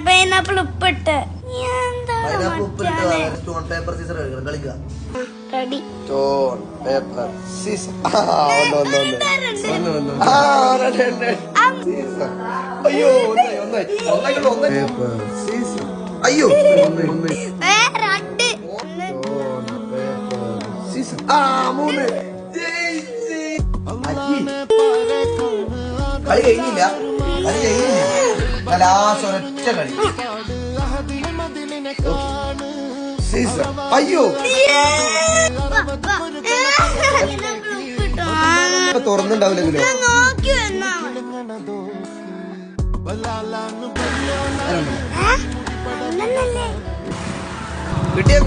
Pineapple ഉപ്പിട്ട് stone paper scissor കളിക്കുക. Ready. Stone paper scissor. അയ്യോ അയ്യോ മൂന്ന്. കളി കഴിഞ്ഞില്ല, കളി കഴിഞ്ഞില്ല. ലാസ്റ്റ് ഒരൊറ്റ കളി. അയ്യോ തുറന്നുണ്ടാവില്ലെങ്കിലോ കിട്ടിയ